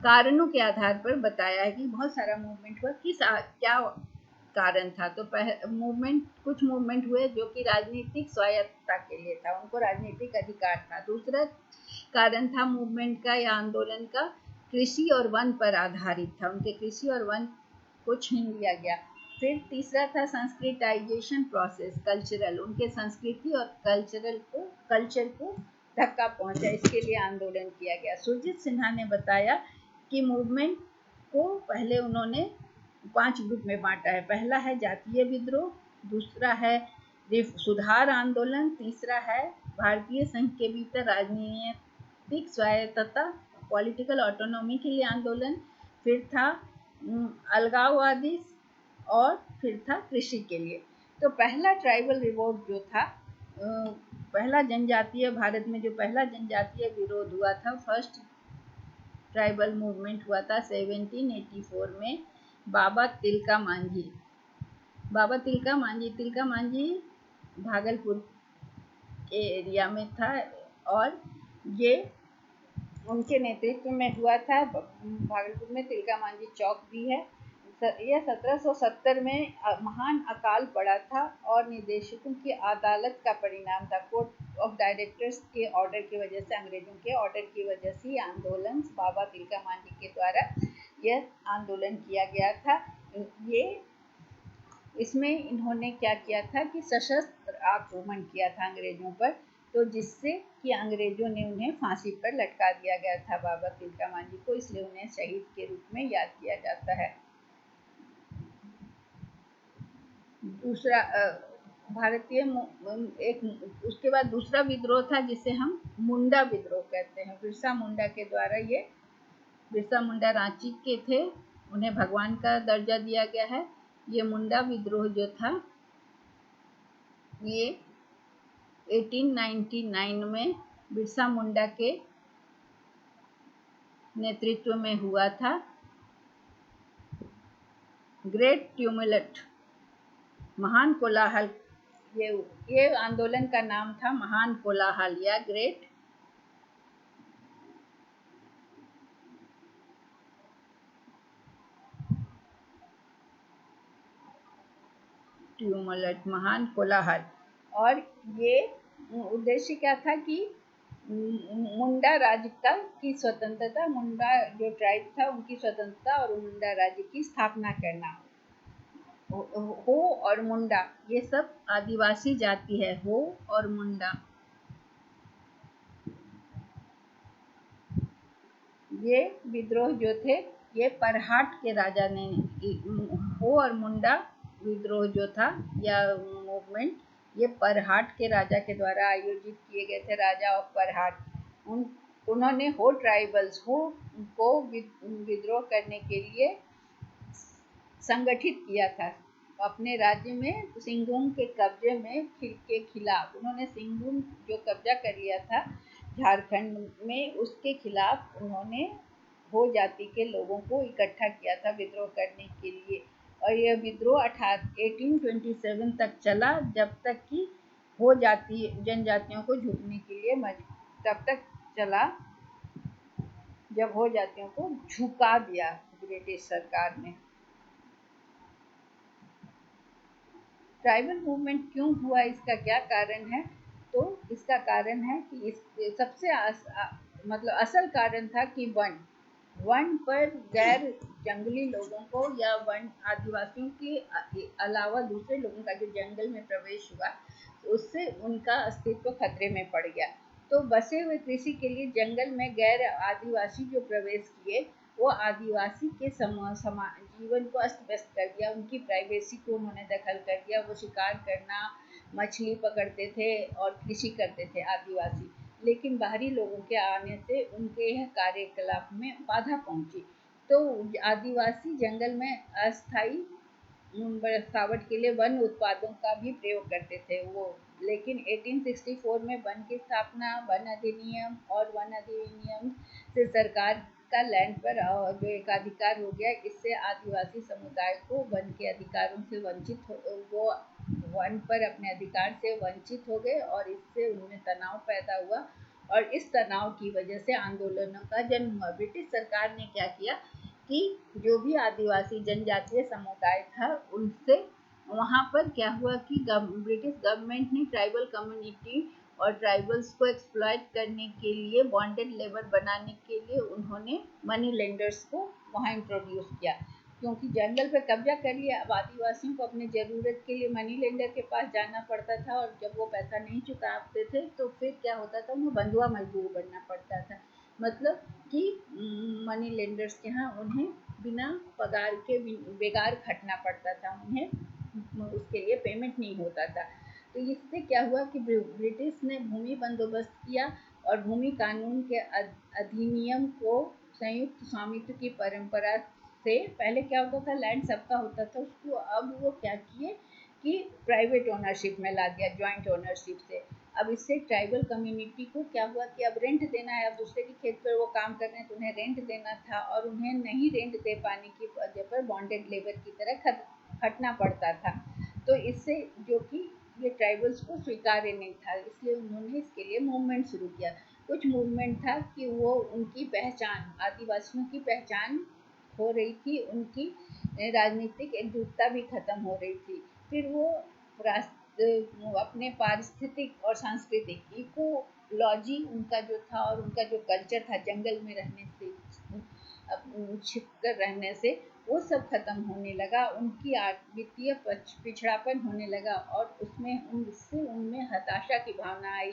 कारणों के आधार पर बताया है कि बहुत सारा मूवमेंट हुआ, क्या कारण था। तो मूवमेंट, कुछ मूवमेंट हुए जो कि राजनीतिक स्वायत्तता के लिए था, उनको राजनीतिक अधिकार था। दूसरा कारण था मूवमेंट का या आंदोलन का, कृषि और वन पर आधारित था, उनके कृषि और वन को छीन लिया गया। फिर तीसरा था संस्कृताइजेशन प्रोसेस, कल्चरल, उनके संस्कृति और कल्चर को धक्का पहुंचा, इसके लिए आंदोलन किया गया। सुरजीत सिन्हा ने बताया कि मूवमेंट को पहले उन्होंने 5 ग्रुप में बांटा है। पहला है जातीय विद्रोह, दूसरा है सुधार आंदोलन, तीसरा है भारतीय संघ के भीतर राजनीतिक स्वायत्तता, पॉलिटिकल ऑटोनॉमी के लिए आंदोलन, फिर था अलगाववादी, और फिर था कृषि के लिए। तो पहला ट्राइबल रिवोल्ट जो था, पहला जनजातीय, भारत में जो पहला जनजातीय विरोध हुआ था, फर्स्ट ट्राइबल मूवमेंट हुआ था 1784 में। बाबा तिलका मांझी भागलपुर के एरिया में था, और ये उनके नेतृत्व में हुआ था। भागलपुर में तिलका मांझी चौक भी है। यह 1770 में महान अकाल पड़ा था और निदेशकों की अदालत का परिणाम था। कोर्ट ऑफ डायरेक्टर्स के ऑर्डर की वजह से, अंग्रेजों के ऑर्डर की वजह से आंदोलन, बाबा तिलका मांझी के द्वारा यह आंदोलन किया गया था। इसमें इन्होंने क्या किया था कि सशस्त्र आक्रमण किया था अंग्रेजों पर, तो जिससे कि अंग्रेजों ने उन्हें फांसी पर लटका दिया गया था, बाबा तिलका मांझी को, इसलिए उन्हें शहीद के रूप में याद किया जाता है। दूसरा भारतीय एक, उसके बाद दूसरा विद्रोह था जिसे हम मुंडा विद्रोह कहते हैं। बिरसा मुंडा के द्वारा, ये बिरसा मुंडा रांची के थे, उन्हें भगवान का दर्जा दिया गया है। ये मुंडा विद्रोह जो था ये 1899 में बिरसा मुंडा के नेतृत्व में हुआ था। ग्रेट ट्यूमुलट, महान कोलाहल, ये आंदोलन का नाम था महान कोलाहल या ग्रेट ट्यूमुलट, महान कोलाहल। और ये उद्देश्य क्या था कि मुंडा राज्य का की स्वतंत्रता, मुंडा जो ट्राइब था उनकी स्वतंत्रता और मुंडा राज्य की स्थापना करना। हो और मुंडा ये सब आदिवासी जाति है, हो और मुंडा। ये विद्रोह जो थे ये परहाट के राजा ने, हो और मुंडा विद्रोह जो था या मूवमेंट, ये परहाट के राजा के द्वारा आयोजित किए गए थे, राजा ऑफ परहाट। उन्होंने हो ट्राइबल्स हो को विद्रोह करने के लिए संगठित किया था। अपने राज्य में सिंहभूम के कब्जे में के खिलाफ उन्होंने सिंहभूम जो कब्जा कर लिया था झारखंड में, उसके खिलाफ उन्होंने हो जाति के लोगों को इकट्ठा किया था विद्रोह करने के लिए। और यह विद्रोह 1827 तक चला, जब तक कि हो जाति जनजातियों को झुकने के लिए तब तक चला जब हो जातियों को झुका दिया ब्रिटिश सरकार ने। ट्राइबल मूवमेंट क्यों हुआ, इसका क्या कारण है? तो इसका कारण है कि इस सबसे मतलब असल कारण था कि वन पर गैर जंगली लोगों को या वन आदिवासियों के अलावा दूसरे लोगों का जो जंगल में प्रवेश हुआ, उससे उनका अस्तित्व खतरे में पड़ गया। तो बसे हुए कृषि के लिए जंगल में गैर आदिवासी जो प्रवेश किए, वो आदिवासी के जीवन को अस्त व्यस्त कर दिया। उनकी प्राइवेसी को उन्होंने दखल कर दिया। वो शिकार करना, मछली पकड़ते थे और कृषि करते थे आदिवासी, लेकिन बाहरी लोगों के आने से उनके यह कार्यकलाप में बाधा पहुंची। तो आदिवासी जंगल में अस्थायी बसावट के लिए वन उत्पादों का भी प्रयोग करते थे वो। लेकिन 1864 में वन की स्थापना, वन अधिनियम और वन अधिनियम से सरकार का लैंड पर जो एकाधिकार हो गया, इससे आदिवासी समुदाय को वन के अधिकारों से वो वन पर अपने अधिकार से वंचित हो गए और इससे उनमें तनाव पैदा हुआ और इस तनाव की वजह से आंदोलनों का जन्म हुआ। ब्रिटिश सरकार ने क्या किया कि जो भी आदिवासी जनजातीय समुदाय था उनसे, वहाँ पर क्या हुआ कि ब्रिटिश गवर्नमेंट ने ट्राइबल कम्युनिटी और ट्राइबल्स को एक्सप्लॉइट करने के लिए, बॉन्डेड लेबर बनाने के लिए उन्होंने मनी लेंडर्स को वहाँ इंट्रोड्यूस किया। क्योंकि जंगल पे कब्जा कर लिया, अब आदिवासियों को अपने ज़रूरत के लिए मनी लेंडर के पास जाना पड़ता था और जब वो पैसा नहीं चुकाते थे तो फिर क्या होता था, उन्हें बंधुआ मजदूर बनना पड़ता था। मतलब कि मनी लेंडर्स के यहाँ उन्हें बिना पगार के बेकार खटना पड़ता था, उन्हें उसके लिए पेमेंट नहीं होता था। तो इससे क्या हुआ कि ब्रिटिश ने भूमि बंदोबस्त किया और भूमि कानून के अधिनियम को संयुक्त स्वामित्व की परंपरा से, पहले क्या होता था लैंड सबका होता था, उसको अब वो क्या किए कि प्राइवेट ओनरशिप में ला दिया, जॉइंट ओनरशिप से। अब इससे ट्राइबल कम्युनिटी को क्या हुआ कि अब रेंट देना है, अब दूसरे के खेत पर वो काम कर रहे हैं तो उन्हें रेंट देना था और उन्हें नहीं रेंट दे पाने की वजह पर बॉन्डेड लेबर की तरह खटना पड़ता था। तो इससे जो कि ये ट्राइबल्स को स्वीकार्य नहीं था, इसलिए उन्होंने इसके लिए मूवमेंट शुरू किया। कुछ मूवमेंट था कि वो उनकी पहचान, आदिवासियों की पहचान हो रही थी, उनकी राजनीतिक एकजुटता भी खत्म हो रही थी। फिर वो अपने पारिस्थितिक और सांस्कृतिक इकोलॉजी उनका जो था और उनका जो कल्चर था जंगल में रहने से, छिपकर रहने से, वो सब खत्म होने लगा। उनकी वित्तीय पिछड़ापन होने लगा और उससे उनमें हताशा की भावना आई।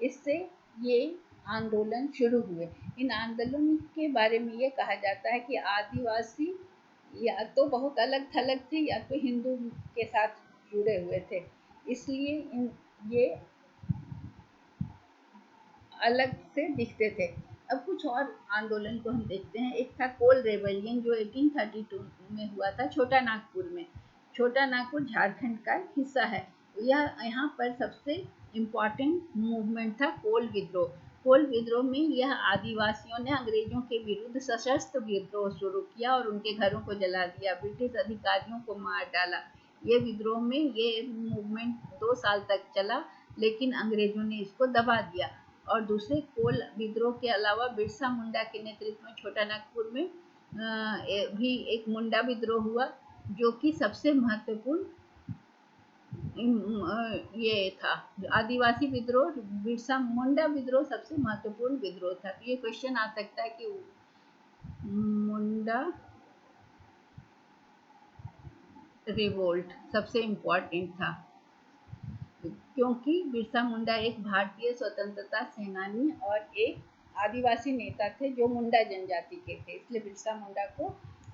इससे ये आंदोलन शुरू हुए। इन आंदोलन के बारे में ये कहा जाता है कि आदिवासी या तो बहुत अलग थलग थे या तो हिंदू के साथ जुड़े हुए थे, इसलिए ये अलग से दिखते थे। अब कुछ और आंदोलन को हम देखते हैं। एक था कोल रेबेलियन जो 1832 में हुआ था छोटा नागपुर में। छोटा नागपुर झारखंड का हिस्सा है। यह यहाँ पर सबसे इम्पॉर्टेंट मूवमेंट था कोल विद्रोह। कोल विद्रोह में यह आदिवासियों ने अंग्रेजों के विरुद्ध सशस्त्र विद्रोह शुरू किया और उनके घरों को जला दिया, ब्रिटिश अधिकारियों को मार डाला। ये विद्रोह में ये मूवमेंट 2 साल तक चला, लेकिन अंग्रेजों ने इसको दबा दिया। और दूसरे कोल विद्रोह के अलावा बिरसा मुंडा के नेतृत्व में छोटा नागपुर में भी एक मुंडा विद्रोह हुआ, जो कि सबसे महत्वपूर्ण ये था आदिवासी विद्रोह। बिरसा मुंडा विद्रोह सबसे महत्वपूर्ण विद्रोह था। तो ये क्वेश्चन आ सकता है कि मुंडा रिवोल्ट सबसे इम्पोर्टेंट था, क्योंकि बिरसा मुंडा एक भारतीय स्वतंत्रता सेनानी और एक आदिवासी नेता थे जो मुंडा जनजाति के थे, इसलिए बिरसा मुंडा को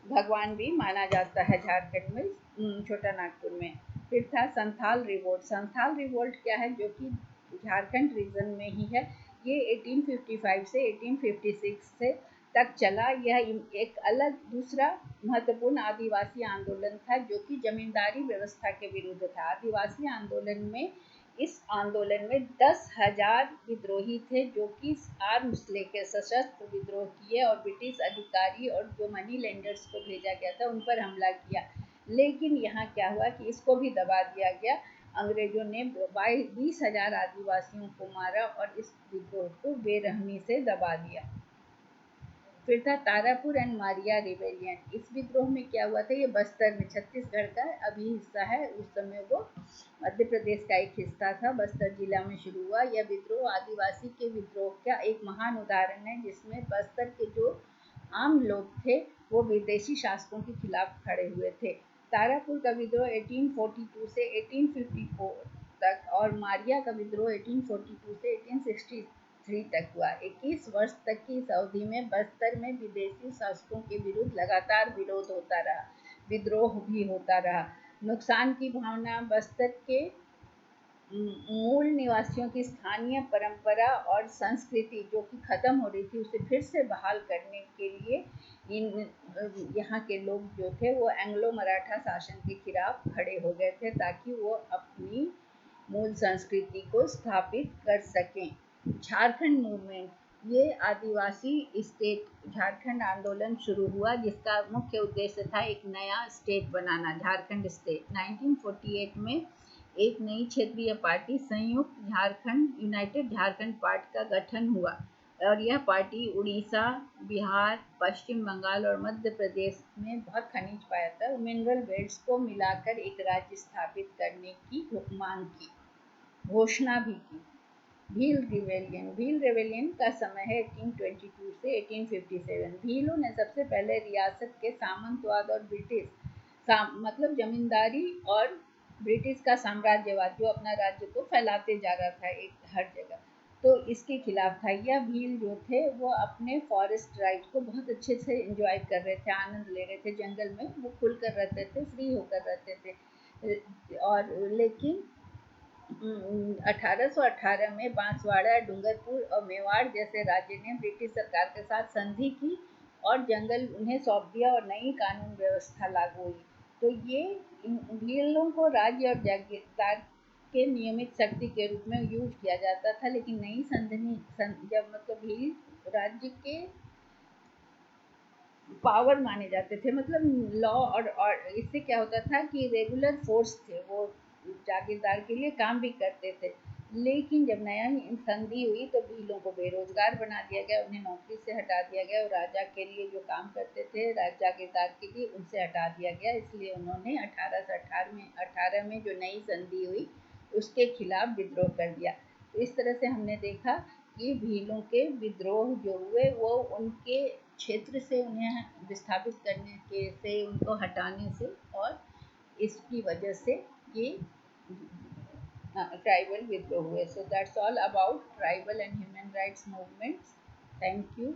भगवान भी माना जाता है झारखंड में, छोटा नागपुर में। फिर था संथाल रिवोल्ट। संथाल रिवोल्ट क्या है, जो कि झारखंड रीजन में ही है। ये 1855 से 1856 से तक चला। यह एक अलग दूसरा महत्वपूर्ण आदिवासी आंदोलन था जो कि जमींदारी व्यवस्था के विरुद्ध था। आदिवासी आंदोलन में इस आंदोलन में 10,000 विद्रोही थे जो कि आर्म्स लेकर सशस्त्र विद्रोह किए और ब्रिटिश अधिकारी और जो मनी लेंडर्स को भेजा गया था उन पर हमला किया। लेकिन यहाँ क्या हुआ कि इसको भी दबा दिया गया। अंग्रेजों ने 20,000 आदिवासियों को मारा और इस विद्रोह को बेरहमी से दबा दिया। फिर था तारापुर एंड मारिया रिबेलियन। इस विद्रोह में क्या हुआ था, ये बस्तर में, छत्तीसगढ़ का अभी हिस्सा है, उस समय वो मध्य प्रदेश का एक हिस्सा था, बस्तर जिला में शुरू हुआ। यह विद्रोह आदिवासी के विद्रोह का एक महान उदाहरण है जिसमें बस्तर के जो आम लोग थे वो विदेशी शासकों के खिलाफ खड़े हुए थे। तारापुर का विद्रोह 1842 से 1854 तक और मारिया का विद्रोह 1842 से 1863 तक हुआ। 21 वर्ष तक की इस अवधि में बस्तर में विदेशी शासकों के विरुद्ध लगातार विरोध होता रहा, विद्रोह भी होता रहा। नुकसान की भावना, बस्तर के मूल निवासियों की स्थानीय परंपरा और संस्कृति जो कि खत्म हो रही थी उसे फिर से बहाल करने के लिए इन यहाँ के लोग जो थे वो एंग्लो मराठा शासन के खिलाफ खड़े हो गए थे ताकि वो अपनी मूल संस्कृति को स्थापित कर सकें। झारखंड मूवमेंट, ये आदिवासी स्टेट झारखंड आंदोलन शुरू हुआ जिसका मुख्य उद्देश्य था एक नया स्टेट बनाना, झारखंड स्टेट। 1948 में एक नई क्षेत्रीय पार्टी संयुक्त झारखंड, यूनाइटेड झारखंड पार्टी का गठन हुआ और यह पार्टी उड़ीसा, बिहार, पश्चिम बंगाल और मध्य प्रदेश में बहुत खनिज पाया था, मिनरल बेल्ट्स को मिलाकर एक राज्य स्थापित करने की मांग की, घोषणा भी की। भील रिवेलियन। भील रिवेलियन का समय है 1822 से 1857। भीलों ने सबसे पहले रियासत के सामंतवाद और ब्रिटिश मतलब जमींदारी और ब्रिटिश का साम्राज्यवाद जो अपना राज्य को फैलाते जा रहा था एक हर जगह, तो इसके खिलाफ था। यह भील जो थे वो अपने फॉरेस्ट राइट को बहुत अच्छे से एंजॉय कर रहे थे, आनंद ले रहे थे, जंगल में वो खुलकर रहते थे, फ्री होकर रहते थे। और लेकिन 1818 में बांसवाड़ा, डूंगरपुर और मेवाड़ जैसे राज्य ने ब्रिटिश सरकार के साथ संधि की और जंगल उन्हें सौंप दिया और नई कानून व्यवस्था लागू हुई। तो ये भीलों को राज्य और जागीरदार के नियमित शक्ति के रूप में यूज किया जाता था, लेकिन नई संधि जब मतलब भील राज्य के पावर माने जाते थे, मतलब लॉ और इससे क्या होता था कि रेगुलर फोर्स थे, वो जागीरदार के लिए काम भी करते थे। लेकिन जब नया संधि हुई तो भीलों को बेरोजगार बना दिया गया, उन्हें नौकरी से हटा दिया गया और राजा के लिए जो काम करते थे जागीरदार के लिए उनसे हटा दिया गया। इसलिए उन्होंने 1818 में जो नई संधि हुई उसके खिलाफ विद्रोह कर दिया। तो इस तरह से हमने देखा कि भीलों के विद्रोह जो हुए वो उनके क्षेत्र से उन्हें विस्थापित करने के से, उनको हटाने से, और इसकी वजह से ये ट्राइबल विद्रोह हुए। So that's all about tribal and human rights movements. Thank you.